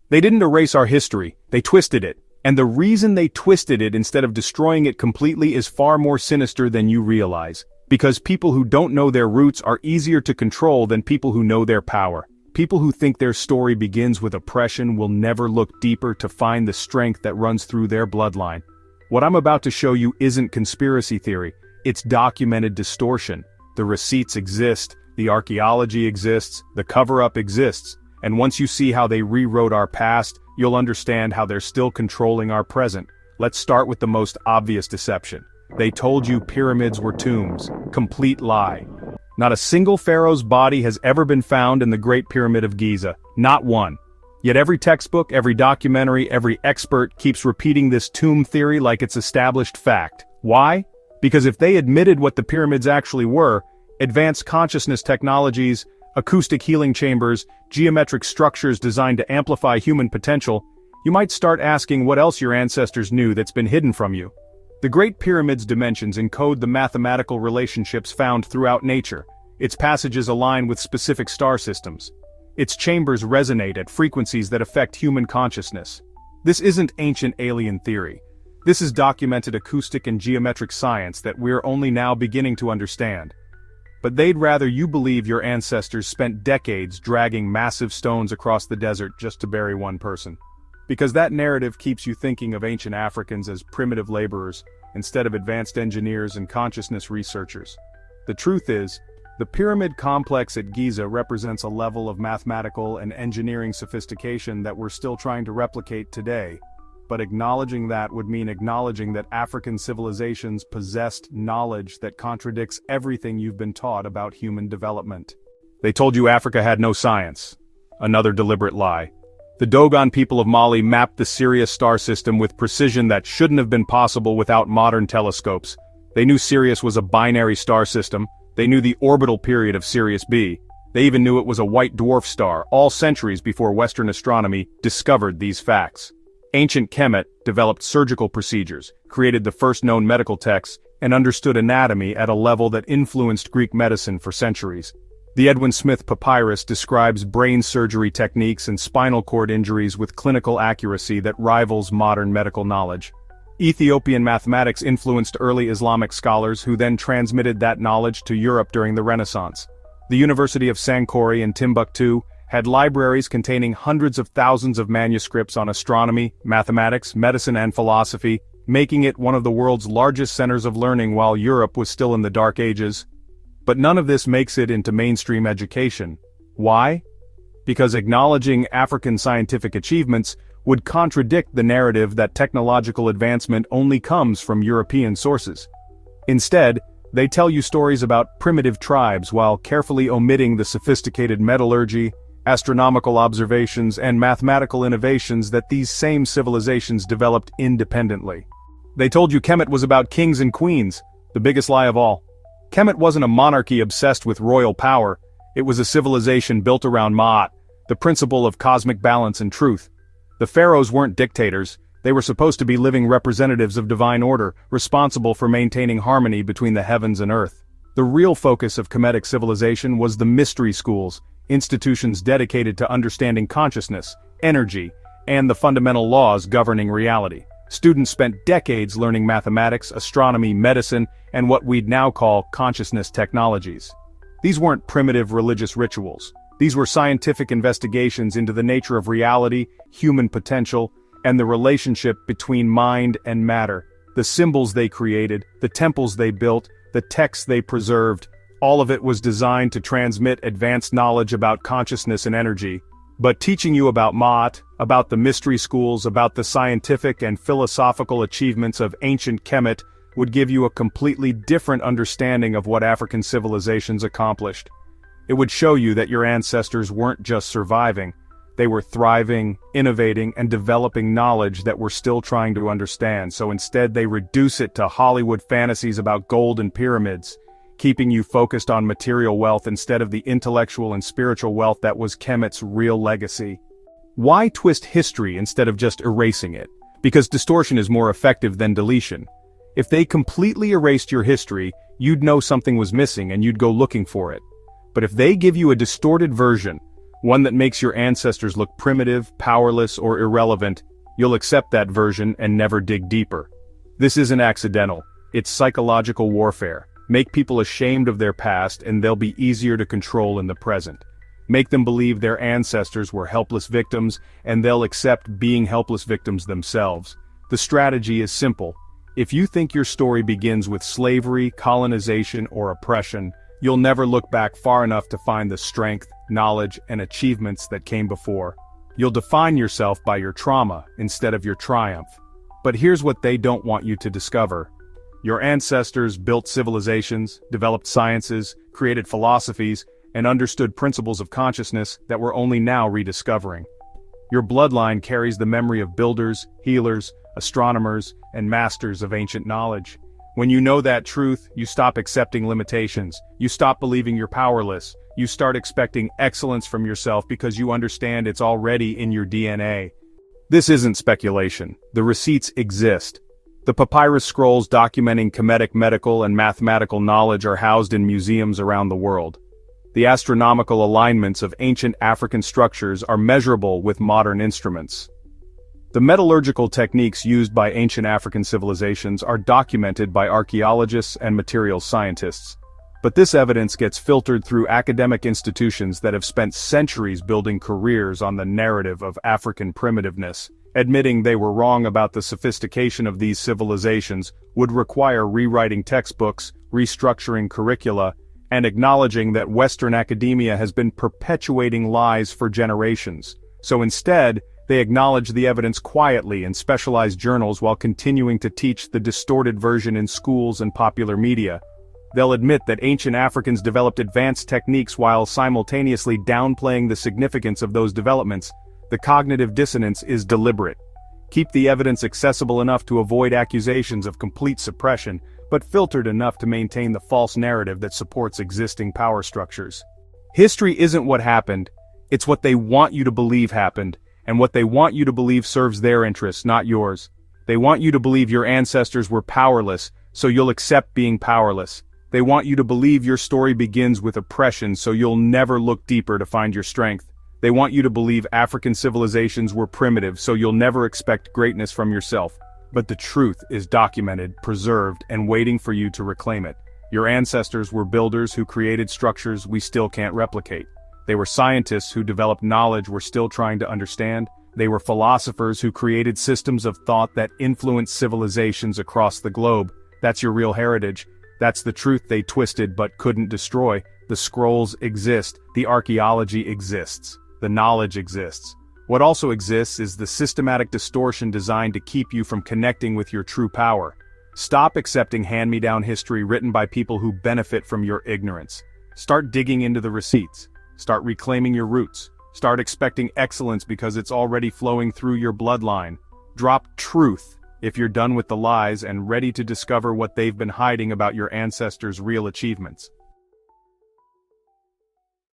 They didn't erase our history, they twisted it. And the reason they twisted it instead of destroying it completely is far more sinister than you realize. Because people who don't know their roots are easier to control than people who know their power. People who think their story begins with oppression will never look deeper to find the strength that runs through their bloodline. What I'm about to show you isn't conspiracy theory, it's documented distortion. The receipts exist, the archaeology exists, the cover-up exists, and once you see how they rewrote our past, you'll understand how they're still controlling our present. Let's start with the most obvious deception. They told you pyramids were tombs. Complete lie. Not a single pharaoh's body has ever been found in the Great Pyramid of Giza. Not one. Yet every textbook, every documentary, every expert keeps repeating this tomb theory like it's established fact. Why? Because if they admitted what the pyramids actually were, advanced consciousness technologies, acoustic healing chambers, geometric structures designed to amplify human potential, you might start asking what else your ancestors knew that's been hidden from you. The Great Pyramid's dimensions encode the mathematical relationships found throughout nature. Its passages align with specific star systems. Its chambers resonate at frequencies that affect human consciousness. This isn't ancient alien theory. This is documented acoustic and geometric science that we're only now beginning to understand. But they'd rather you believe your ancestors spent decades dragging massive stones across the desert just to bury one person. Because that narrative keeps you thinking of ancient Africans as primitive laborers, instead of advanced engineers and consciousness researchers. The truth is, the pyramid complex at Giza represents a level of mathematical and engineering sophistication that we're still trying to replicate today. But acknowledging that would mean acknowledging that African civilizations possessed knowledge that contradicts everything you've been taught about human development. They told you Africa had no science. Another deliberate lie. The Dogon people of Mali mapped the Sirius star system with precision that shouldn't have been possible without modern telescopes. They knew Sirius was a binary star system. They knew the orbital period of Sirius B. They even knew it was a white dwarf star, all centuries before Western astronomy discovered these facts. Ancient Kemet developed surgical procedures, created the first known medical texts, and understood anatomy at a level that influenced Greek medicine for centuries. The Edwin Smith Papyrus describes brain surgery techniques and spinal cord injuries with clinical accuracy that rivals modern medical knowledge. Ethiopian mathematics influenced early Islamic scholars who then transmitted that knowledge to Europe during the Renaissance. The University of Sankore in Timbuktu had libraries containing hundreds of thousands of manuscripts on astronomy, mathematics, medicine and philosophy, making it one of the world's largest centers of learning while Europe was still in the Dark Ages. But none of this makes it into mainstream education. Why? Because acknowledging African scientific achievements would contradict the narrative that technological advancement only comes from European sources. Instead, they tell you stories about primitive tribes while carefully omitting the sophisticated metallurgy, astronomical observations, and mathematical innovations that these same civilizations developed independently. They told you Kemet was about kings and queens, the biggest lie of all. Kemet wasn't a monarchy obsessed with royal power, it was a civilization built around Ma'at, the principle of cosmic balance and truth. The pharaohs weren't dictators, they were supposed to be living representatives of divine order, responsible for maintaining harmony between the heavens and earth. The real focus of Kemetic civilization was the mystery schools, institutions dedicated to understanding consciousness, energy, and the fundamental laws governing reality. Students spent decades learning mathematics, astronomy, medicine, and what we'd now call consciousness technologies. These weren't primitive religious rituals. These were scientific investigations into the nature of reality, human potential, and the relationship between mind and matter. The symbols they created, the temples they built, the texts they preserved, all of it was designed to transmit advanced knowledge about consciousness and energy. But teaching you about Ma'at, about the mystery schools, about the scientific and philosophical achievements of ancient Kemet would give you a completely different understanding of what African civilizations accomplished. It would show you that your ancestors weren't just surviving, they were thriving, innovating, and developing knowledge that we're still trying to understand, so instead they reduce it to Hollywood fantasies about gold and pyramids, keeping you focused on material wealth instead of the intellectual and spiritual wealth that was Kemet's real legacy. Why twist history instead of just erasing it? Because distortion is more effective than deletion. If they completely erased your history, you'd know something was missing and you'd go looking for it. But if they give you a distorted version, One that makes your ancestors look primitive, powerless, or irrelevant. You'll accept that version and never dig deeper. This isn't accidental. It's psychological warfare. Make people ashamed of their past and they'll be easier to control in the present. Make them believe their ancestors were helpless victims and they'll accept being helpless victims themselves. The strategy is simple. If you think your story begins with slavery, colonization, or oppression, you'll never look back far enough to find the strength, knowledge, and achievements that came before. You'll define yourself by your trauma instead of your triumph. But here's what they don't want you to discover. Your ancestors built civilizations, developed sciences, created philosophies, and understood principles of consciousness that we're only now rediscovering. Your bloodline carries the memory of builders, healers, astronomers, and masters of ancient knowledge. When you know that truth, you stop accepting limitations. You stop believing you're powerless. You start expecting excellence from yourself because you understand it's already in your DNA. This isn't speculation. The receipts exist. The papyrus scrolls documenting Kemetic medical and mathematical knowledge are housed in museums around the world. The astronomical alignments of ancient African structures are measurable with modern instruments. The metallurgical techniques used by ancient African civilizations are documented by archaeologists and materials scientists. But this evidence gets filtered through academic institutions that have spent centuries building careers on the narrative of African primitiveness. Admitting they were wrong about the sophistication of these civilizations would require rewriting textbooks, restructuring curricula, and acknowledging that Western academia has been perpetuating lies for generations. So instead, they acknowledge the evidence quietly in specialized journals while continuing to teach the distorted version in schools and popular media. They'll admit that ancient Africans developed advanced techniques while simultaneously downplaying the significance of those developments. The cognitive dissonance is deliberate. Keep the evidence accessible enough to avoid accusations of complete suppression, but filtered enough to maintain the false narrative that supports existing power structures. History isn't what happened, it's what they want you to believe happened, and what they want you to believe serves their interests, not yours. They want you to believe your ancestors were powerless, so you'll accept being powerless. They want you to believe your story begins with oppression, so you'll never look deeper to find your strength. They want you to believe African civilizations were primitive, so you'll never expect greatness from yourself. But the truth is documented, preserved, and waiting for you to reclaim it. Your ancestors were builders who created structures we still can't replicate. They were scientists who developed knowledge we're still trying to understand. They were philosophers who created systems of thought that influenced civilizations across the globe. That's your real heritage. That's the truth they twisted but couldn't destroy. The scrolls exist. The archaeology exists. The knowledge exists. What also exists is the systematic distortion designed to keep you from connecting with your true power. Stop accepting hand-me-down history written by people who benefit from your ignorance. Start digging into the receipts. Start reclaiming your roots. Start expecting excellence because it's already flowing through your bloodline. Drop truth if you're done with the lies and ready to discover what they've been hiding about your ancestors' real achievements.